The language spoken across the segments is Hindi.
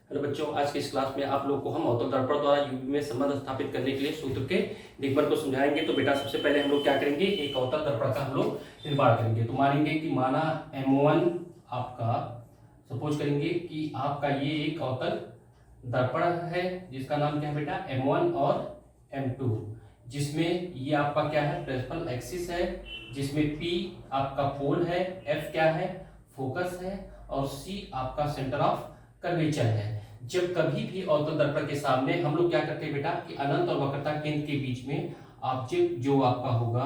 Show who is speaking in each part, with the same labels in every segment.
Speaker 1: हेलो बच्चों, आज की इस क्लास में आप लोग को हम अवतल दर्पण द्वारा यूवी में संबंध स्थापित करने के लिए सूत्र के निगमन को समझाएंगे। तो बेटा सबसे पहले हम लोग क्या करेंगे, एक अवतल दर्पण का हम लोग निर्माण करेंगे। तो मानेंगे कि माना M1 आपका, सपोज करेंगे कि आपका ये एक अवतल दर्पण है जिसका नाम क्या है बेटा, M1 और M2, जिसमें ये आपका क्या है, प्रिंसिपल एक्सिस है, जिसमें P आपका पोल है, F क्या है, फोकस है, और C आपका सेंटर ऑफ कर्वेचर है। जब कभी भी अवतल दर्पण के सामने हम लोग क्या करते हैं बेटा कि अनंत और वक्रता केंद्र के बीच में ऑब्जेक्ट जो आपका होगा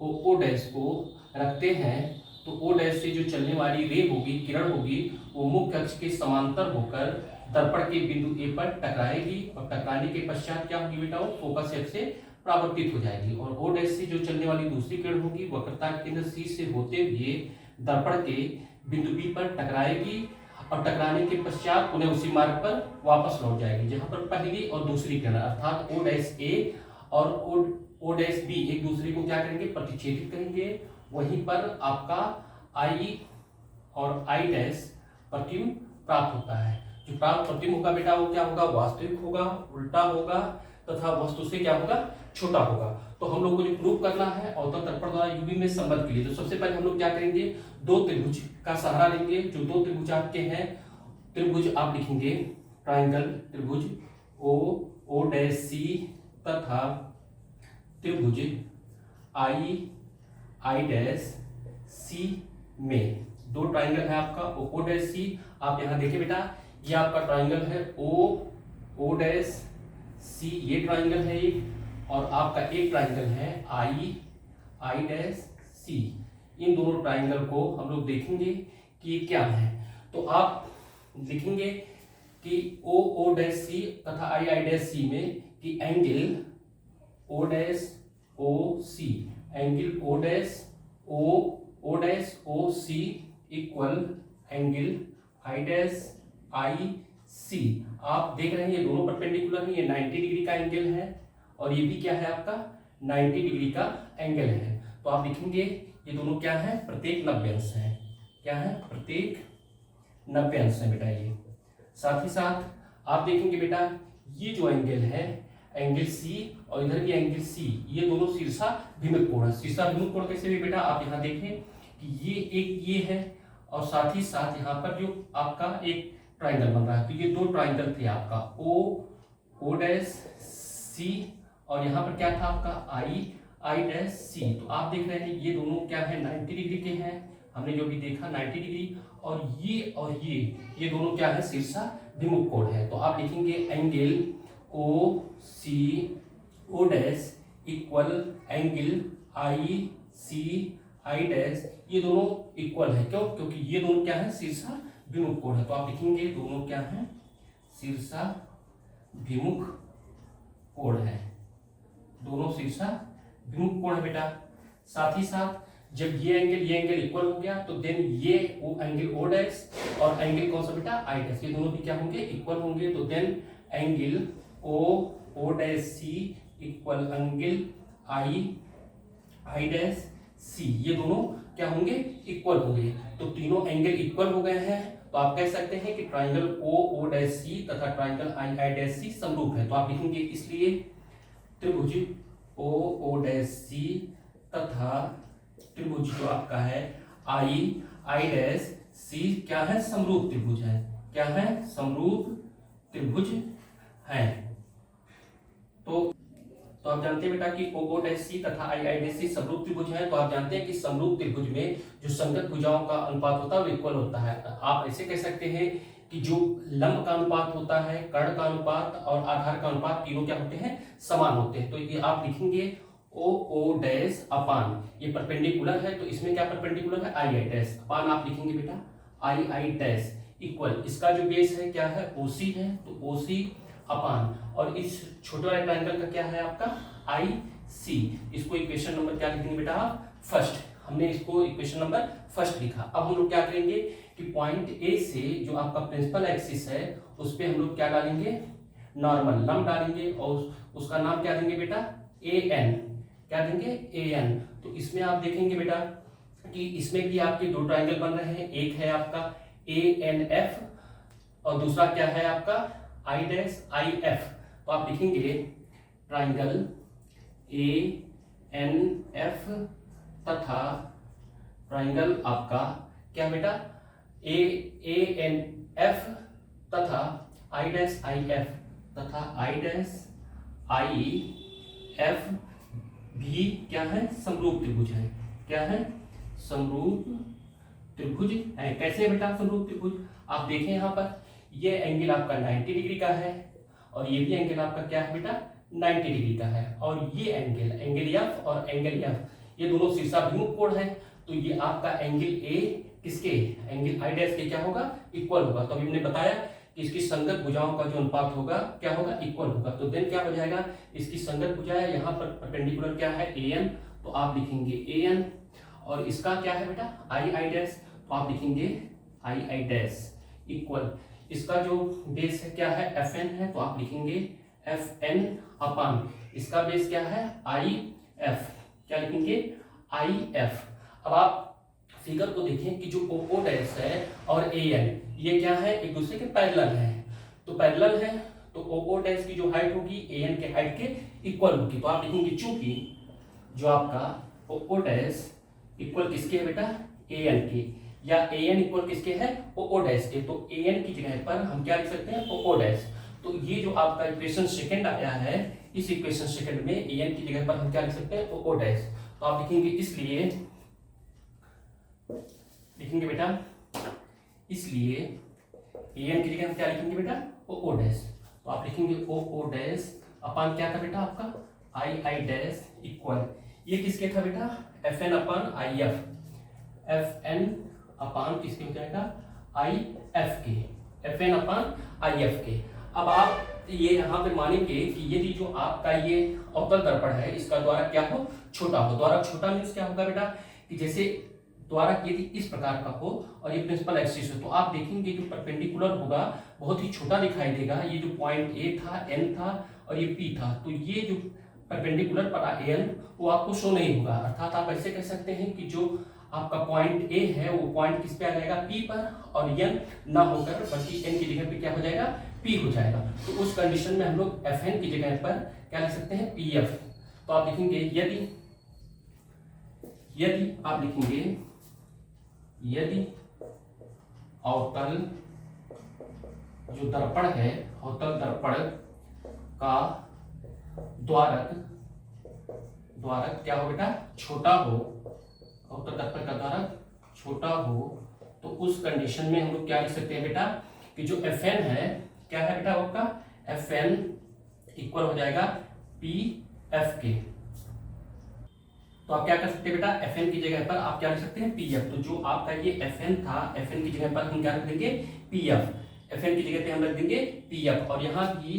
Speaker 1: वो ओ डैश को रखते हैं, तो ओ डैश से जो चलने वाली रे होगी, किरण होगी, वो मुख्य अक्ष के समांतर होकर दर्पण के बिंदु ए पर टकराएगी और टकराने के पश्चात क्या होगी बेटा, वो फोकस एक्स से परावर्तित हो जाएगी और ओ डैश से जो चलने वाली दूसरी किरण होगी वक्रता केंद्र सी से होते हुए दर्पण के बिंदु बी पर टकराएगी और टकराने के पश्चात उन्हें उसी मार्ग पर वापस लौट जाएगी जहां पर पहली और दूसरी किरण अर्थात ओ डैश ए और ओ डैश बी एक दूसरे को क्या करेंगे, प्रतिच्छेदित करेंगे। वहीं पर आपका आई और आई डैश प्रतिबिंब प्राप्त होता है। जो प्राप्त प्रतिबिंब होगा बेटा वो क्या होगा, वास्तविक होगा, उल्टा होगा तथा वस्तु से क्या होगा, छोटा होगा। तो हम लोग को जो प्रूव करना है अवतल दर्पण द्वारा यूवी में संबंध के लिए, तो सबसे पहले हम लोग क्या करेंगे, दो त्रिभुज का सहारा लेंगे। जो दो त्रिभुज आपके हैं, त्रिभुज आप लिखेंगे ट्राइंगल त्रिभुज ओ डैश सी तथा त्रिभुज आई डैश सी में दो ट्राइंगल है आपका ओ डैश सी। आप यहां देखिए बेटा, ये आपका ट्राइंगल है ओ डैश सी, ये ट्राइंगल है एक, और आपका एक ट्राइंगल है आई डैश सी। इन दोनों ट्राइंगल को हम लोग देखेंगे कि क्या है। तो आप लिखेंगे कि ओ डैश सी तथा आई डैश सी में कि angle O dash O C, angle O dash O C equal angle I dash I C. आप देख रहे हैं ये दोनों परपेंडिकुलर है, ये 90 डिग्री का एंगल है और ये भी क्या है आपका 90 डिग्री का एंगल है। तो आप लिखेंगे ये दोनों क्या है, प्रत्येक 90 अंश है। क्या है, प्रत्येक 90 अंश है बेटा ये। साथ ही साथ आप देखेंगे बेटा ये जो एंगल है, एंगल सी और इधर भी एंगल सी, ये दोनों शीर्षा भिमुख कोण है। शीर्षा भिमुख कोण कैसे भी बेटा, आप यहाँ देखें कि ये एक ये है और साथ ही साथ यहाँ पर जो आपका एक ट्राइंगल बन रहा है, तो ये दो ट्राइंगल थे आपका ओ डैश सी और यहाँ पर क्या था आपका आई डैश सी। तो आप देख रहे हैं ये दोनों क्या है, 90 डिग्री के हैं, हमने जो भी देखा 90 डिग्री, और ये दोनों क्या है, शीर्षा भिमुख कोण है। तो आप लिखेंगे angle O C O dash equal angle I C I dash, ये दोनों इक्वल है। क्यों, क्योंकि ये दोनों क्या है, शीर्षा भिमुख कोण है। तो आप लिखेंगे दोनों क्या है, शीर्षा भिमुख कोण है, दोनों शीर्षा भिमुख कोण है बेटा। साथ ही साथ जब ये एंगल इक्वल हो गया तो देन ये एंगल ओ डैश और एंगल कौन सा बेटा, आई डैश, ये दोनों भी क्या होंगे, इक्वल होंगे। तो then angle O dash C equal angle I dash C, ये दोनों क्या होंगे, इक्वल होंगे। तो तीनों एंगल इक्वल हो गए हैं, तो आप कह सकते हैं कि ट्राइंगल ओ डैश सी तथा ट्राइंगल आई डैश सी समरूप है। तो आप लिखेंगे इसलिए त्रिभुज ओ डैश सी तथा त्रिभुज जो आपका है आई डैश सी क्या है, समरूप त्रिभुज है। क्या है, समरूप त्रिभुज है। तो आप जानते हैं बेटा कि ओ डैश सी तथा आई डैश सी समरूप त्रिभुज है। तो आप जानते हैं कि समरूप त्रिभुज में जो संगत भुजाओं का अनुपात होता है वो इक्वल होता है। आप ऐसे कह सकते हैं कि जो लंब का अनुपात होता है, कर्ण का अनुपात और आधार का अनुपात, तीनों क्या होते हैं, समान होते हैं। तो ये आप लिखेंगे ओ डैश अपान, ये परपेंडिकुलर है तो इसमें क्या परपेंडिकुलर है, आई डैश अपान आप लिखेंगे बेटा आई डैश इक्वल, इसका जो बेस है क्या है, ओसी है, तो ओसी अपान, और इस छोटे वाले ट्रायंगल का क्या है आपका आई सी। इसको इक्वेशन नंबर क्या लिखेंगे बेटा आप, फर्स्ट। हमने इसको इक्वेशन नंबर फर्स्ट लिखा। अब हम लोग क्या करेंगे कि पॉइंट ए से जो आपका प्रिंसिपल एक्सिस है उस पे हम लोग क्या डालेंगे, नॉर्मल लंब डालेंगे और उसका नाम क्या देंगे बेटा, ए एन। क्या देंगे, ए एन। तो इसमें आप देखेंगे बेटा कि इसमें भी आपके दो ट्राइंगल बन रहे हैं, एक है आपका ए एन एफ और दूसरा क्या है आपका आई डैश आई एफ। तो आप लिखेंगे ट्राइंगल ए एन एफ तथा ट्राइंगल आपका क्या बेटा ए एन एफ तथा आई डैश आई एफ तथा आई डैश आई एफ भी क्या है समरूप त्रिभुज है। क्या है समरूप त्रिभुज है। कैसे बेटा समरूप त्रिभुज, आप देखें यहाँ पर ये एंगल आपका 90 डिग्री का है और ये भी एंगल आपका क्या है बेटा 90 डिग्री का है। और ये एंगल एफ और एंगल एफ ये दोनों शीर्षाभिमुख कोण है। तो ये आपका एंगल ए किसके एंगल आई डैश के क्या होगा इक्वल होगा। तो अभी हमने बताया कि इसकी संगत भुजाओं का जो अनुपात होगा क्या होगा इक्वल होगा। तो देन क्या हो जाएगा इसकी संगत भुजा है यहाँ पर परपेंडिकुलर क्या है ए एन। तो आप लिखेंगे ए एन और इसका क्या है बेटा आई आई डैश। तो आप लिखेंगे आई आई डैश इक्वल इसका जो बेस है क्या है एफ एन है। तो आप लिखेंगे एफ एन अपान इसका बेस क्या है आई एफ। क्या लिखेंगे आई एफ। अब आप फिगर को देखें कि जो ओ डैश है और ए एन ये क्या है एक दूसरे के पैरेलल है। तो पैरेलल है तो ओ डैश की जो हाइट होगी ए एन के हाइट के इक्वल होगी। तो आप लिखेंगे चूंकि जो आपका ओ डैश इक्वल किसके है बेटा ए एन के या ए एन इक्वल किसके है ओ डैश के। तो ए एन की जगह पर हम क्या लिख सकते हैं ओ डैश। तो ये जो आपका इक्वेशन सेकंड आया है इस इक्वेशन सेकंड में ए एन की जगह पर हम क्या लिख सकते हैं ओ डैश। तो आप लिखेंगे इसलिए लिखेंगे बेटा इसलिए ए एन की जगह हम क्या लिखेंगे बेटा ओ डैश। तो आप लिखेंगे ओ डैश अपान क्या था बेटा आपका आई आई डैश इक्वल ये किसके था बेटा F N upon I F N upon किसके हो जाएगा आई एफ के F N upon I F के। अब आप ये यहाँ पे मानेंगे कि यदि जो आपका ये अवतल दर्पण है इसका द्वारा क्या हो छोटा हो। द्वारा छोटा मीन्स क्या होगा बेटा कि जैसे द्वारा यदि इस प्रकार का हो और ये प्रिंसिपल एक्सिस हो तो आप देखेंगे जो परपेंडिकुलर होगा बहुत ही छोटा दिखाई देगा। ये जो पॉइंट ए था एन था और ये पी था तो ये जो परपेंडिकुलर पर एन वो आपको शो नहीं होगा। अर्थात आप ऐसे कह सकते हैं कि जो आपका पॉइंट ए है वो पॉइंट किस पे आ जाएगा पी पर और एन ना होकर बल्कि एन की जगह पे क्या हो जाएगा पी हो जाएगा। तो उस कंडीशन में हम लोग एफ एन की जगह पर क्या लिख सकते हैं पी एफ। तो आप लिखेंगे यदि आप लिखेंगे यदि अवतल जो दर्पण है अवतल दर्पण का द्वारक क्या हो बेटा छोटा हो अवतल दर्पण का द्वारक छोटा हो तो उस कंडीशन में हम लोग क्या लिख सकते हैं बेटा कि जो एफ एन है क्या है बेटा आपका एफ एन इक्वल हो जाएगा पी एफ के। तो आप क्या कर सकते हैं बेटा एफ एन की जगह पर आप क्या लिख सकते हैं पी एफ। तो जो आपका ये एफ एन था एफ एन की जगह पर हम क्या रख देंगे पी एफ। एफ एन की जगह पे हम रख देंगे पी एफ और यहाँ की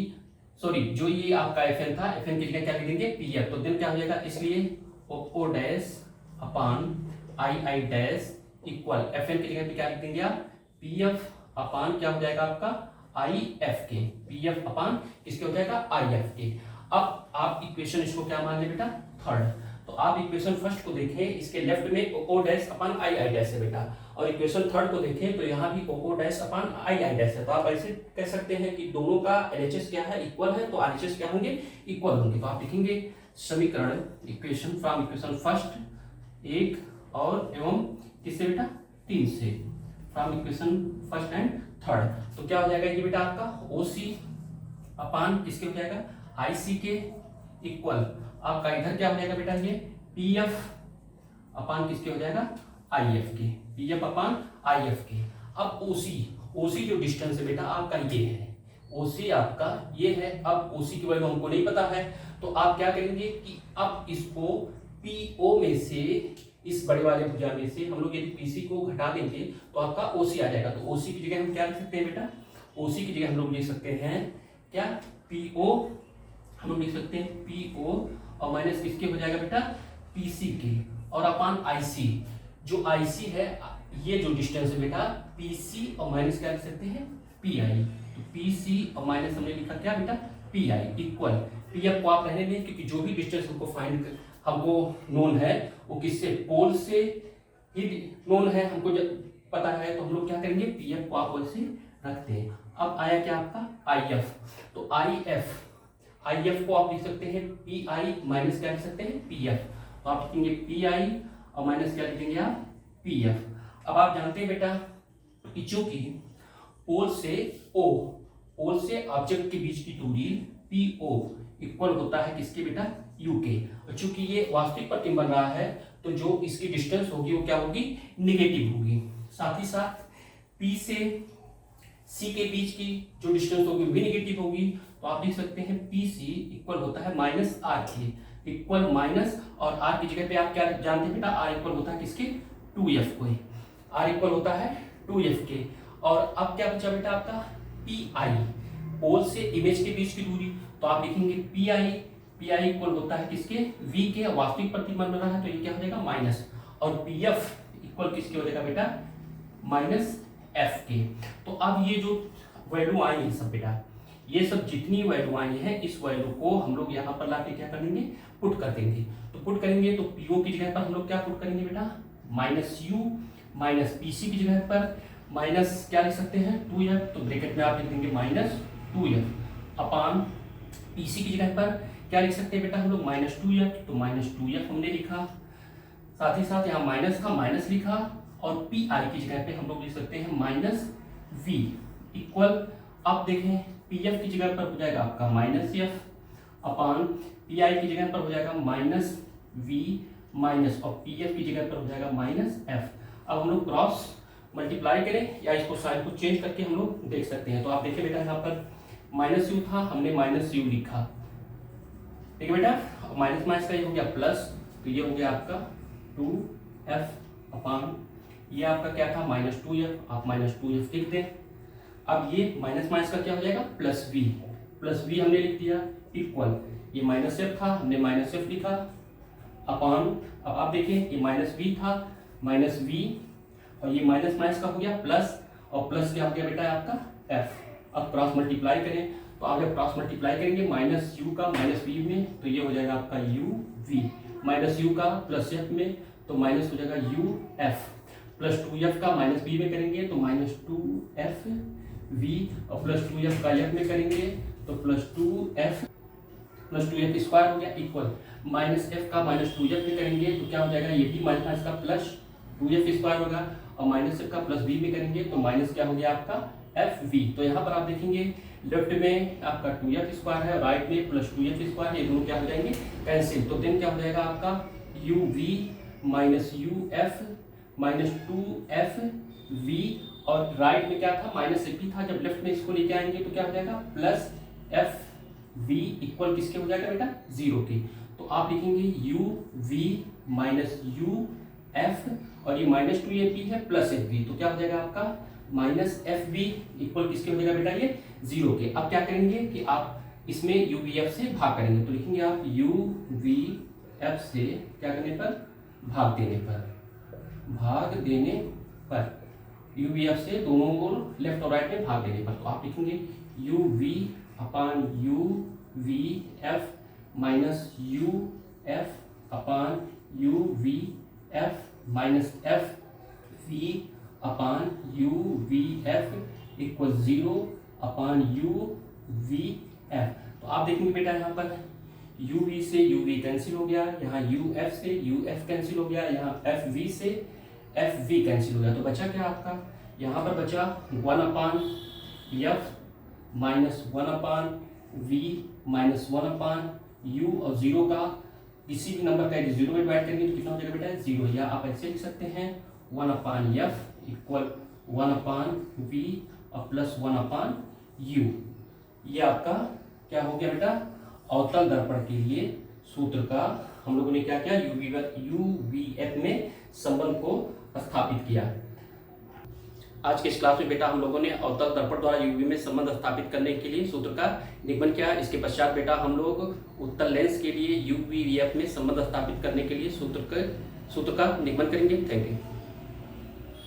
Speaker 1: सॉरी जो ये आपका एफ एन था एफ एन की जगह क्या लिख देंगे पी एफ। तो देन क्या हो जाएगा इसलिए O dash upon I I dash equal F N की जगह पे क्या लिख देंगे आप पी एफ अपान क्या हो जाएगा आपका आई एफ के। पी एफ अपान किसके हो जाएगा आई एफ के। अब आप इक्वेशन इसको क्या मान ले बेटा थर्ड। तो आप इक्वेशन फर्स्ट को देखें इसके लेफ्ट में ओ dash upon I I dash है बेटा और इक्वेशन थर्ड को देखें तो यहाँ भी ओ dash upon I I dash है। तो आप ऐसे कह सकते हैं कि दोनों का एलएचएस क्या है इक्वल है तो आरएचएस क्या होंगे इक्वल होंगे। तो आप लिखेंगे समीकरण इक्वेशन फ्रॉम इक्वेशन फर्स्ट एक और एवं किससे बेटा 3 से from equation first and third. तो क्या हो जाएगा ये बेटा आपका ओ सी अपान किसके हो जाएगा आई सी के इक्वल आपका इधर क्या हो जाएगा बेटा ये पी एफ अपान किसके हो जाएगा आई एफ के। P F upon I F के। अब ओसी जो डिस्टेंस है बेटा आपका ये है ओसी आपका ये है। अब ओसी की वैल्यू हमको नहीं पता है तो आप क्या करेंगे कि अब इसको पीओ में से इस बड़े वाले भुजा में से हम लोग यदि पीसी को घटा देंगे तो आपका ओसी आ जाएगा। तो ओसी की जगह हम क्या लिख सकते हैं बेटा ओसी की जगह हम लोग लिख सकते हैं क्या पीओ हम लोग लिख सकते हैं पीओ और माइनस किसके हो जाएगा बेटा पीसी के और अपान आईसी। जो आईसी है ये जो डिस्टेंस है बेटा पीसी और माइनस क्या लिख सकते हैं पीआई। तो पीसी और माइनस हमने लिखा क्या बेटा पीआई इक्वल पीएफ को आप रहने दें क्योंकि जो भी डिस्टेंस हमको नोन है वो किससे पोल से ही नोन है हमको जब पता है तो हम लोग क्या करेंगे पीएफ को आप वैसे रखते हैं। अब आया क्या आपका आई एफ, तो आई एफ को आप लिख सकते हैं पी आई माइनस क्या लिख सकते हैं पी एफ, तो आप लिखेंगे पी आई और माइनस क्या लिखेंगे आप पी एफ। अब आप जानते हैं बेटा कि चूंकि पोल से ऑब्जेक्ट के बीच की दूरी पी ओ इक्वल होता है किसके बेटा यू के, और चूंकि ये वास्तविक प्रतिबिंब बन रहा है तो जो इसकी डिस्टेंस होगी वो क्या होगी नेगेटिव होगी। साथ ही साथ पी से सी के बीच की जो डिस्टेंस होगी वो भी नेगेटिव होगी, तो आप लिख सकते हैं पी सी इक्वल होता है माइनस आर के, इक्वल माइनस और आर की जगह पे आप क्या जानते हैं बेटा आर इक्वल होता है किसके 2f को, आर इक्वल होता है 2f के। और अब क्या बचा बेटा आपका पी आई, पोल से इमेज के बीच की दूरी, तो आप लिखेंगे पी आई इक्वल होता है किसके v के, वास्तविक प्रतिबिंब बन रहा है तो ये क्या हो जाएगा माइनस, और पी एफ इक्वल किसके हो जाएगा बेटा माइनस एफ के। तो अब ये जो वैल्यू आई है सब बेटा, ये सब जितनी वैल्यू आई है इस वैल्यू को हम लोग यहाँ पर लाके क्या कर देंगे पुट कर देंगे, तो पुट करेंगे तो पीओ की जगह पर हम लोग क्या पुट करेंगे बेटा माइनस यू, माइनस पीसी की जगह पर माइनस क्या लिख सकते हैं 2f, तो ब्रैकेट में आप लिख देंगे माइनस 2f अपान पीसी की जगह पर क्या लिख सकते हैं बेटा हम लोग माइनस 2f, तो माइनस 2f हमने लिखा, साथ ही साथ यहाँ माइनस का माइनस लिखा, और पी आई की जगह पे हम लोग लिख सकते हैं माइनस वी इक्वल, अब देखें पी एफ की जगह पर हो जाएगा आपका minus F upon P I की जगह पर हो जाएगा माइनस वी माइनस, और पी एफ की जगह पर हो जाएगा माइनस एफ। अब हम लोग क्रॉस मल्टीप्लाई करें या इसको साइन को चेंज करके हम लोग देख सकते हैं, तो आप देखिए बेटा यहाँ पर माइनस यू था, हमने माइनस यू लिखा, ठीक है बेटा, माइनस माइनस का ये हो गया प्लस, तो ये हो गया आपका 2f अपान ये आपका क्या था माइनस 2f, आप माइनस 2f लिख दें। अब ये माइनस माइनस का क्या हो जाएगा प्लस v हमने लिख दिया इक्वल, ये माइनस एफ था हमने माइनस एफ लिखा अपान, अब आप देखें ये माइनस v था माइनस v, और ये माइनस माइनस का हो गया प्लस, और प्लस क्या हो गया बेटा आपका f। अब क्रॉस मल्टीप्लाई करें, तो आप जब क्रॉस मल्टीप्लाई करेंगे माइनस u का माइनस v में, तो ये हो जाएगा आपका u v, माइनस u का प्लस f में, तो माइनस हो जाएगा u f, प्लस 2f का माइनस b में करेंगे तो माइनस 2f v, और प्लस 2f का f में करेंगे तो प्लस 2f स्क्वायर हो गया इक्वल, माइनस f का माइनस 2f में करेंगे तो क्या हो जाएगा ये भी माइनस का प्लस 2f स्क्वायर होगा, और माइनस f का प्लस b में करेंगे तो माइनस क्या हो गया आपका fv। तो यहाँ पर आप देखेंगे लेफ्ट में आपका 2f स्क्वायर है, राइट में प्लस 2f स्क्वायर, ये दोनों क्या हो जाएंगे कैंसिल, तो देन क्या हो जाएगा आपका uv minus uf minus 2fv, और राइट में क्या था माइनस f था, जब लेफ्ट में इसको लेके आएंगे तो क्या हो जाएगा प्लस fv इक्वल किसके हो जाएगा बेटा 0 के, तो आप लिखेंगे uv माइनस uf, और ये माइनस 2ab है प्लस fv, तो क्या हो जाएगा आपका माइनस fv इक्वल किसके हो जाएगा बेटा ये 0 के। अब क्या करेंगे कि आप इसमें uvf से भाग करेंगे, तो लिखेंगे आप uvf से क्या करने पर भाग देने पर uvf से दोनों को लेफ्ट और राइट में भाग देने पर, तो आप लिखेंगे uv अपान uvf माइनस uf अपान uvf माइनस fv अपान uvf इक्वल 0 अपान uvf। तो आप देखेंगे बेटा यहाँ पर uv से uv कैंसिल हो गया, यहाँ uf से uf कैंसिल हो गया, यहाँ fv से fv कैंसिल हो गया, तो बचा क्या आपका यहाँ पर बचा 1 अपान f माइनस 1 अपान v माइनस 1 अपान u, और 0 का किसी भी नंबर का यदि 0 में डिवाइड करेंगे तो कितना हो जाएगा बेटा 0, या आप ऐसे लिख सकते हैं 1 अपान f इक्वल 1 अपान v और प्लस 1 अपान u। ये आपका क्या हो गया बेटा अवतल दर्पण के लिए सूत्र का हम लोगों ने क्या किया uvf में संबंध को स्थापित किया। आज के इस क्लास में बेटा हम लोगों ने अवतल दर्पण द्वारा यूवी में संबंध स्थापित करने के लिए सूत्र का निगमन किया। इसके पश्चात बेटा हम लोग उत्तल लेंस के लिए यूवीएफ में संबंध स्थापित करने के लिए सूत्र का निगमन करेंगे। Thank you.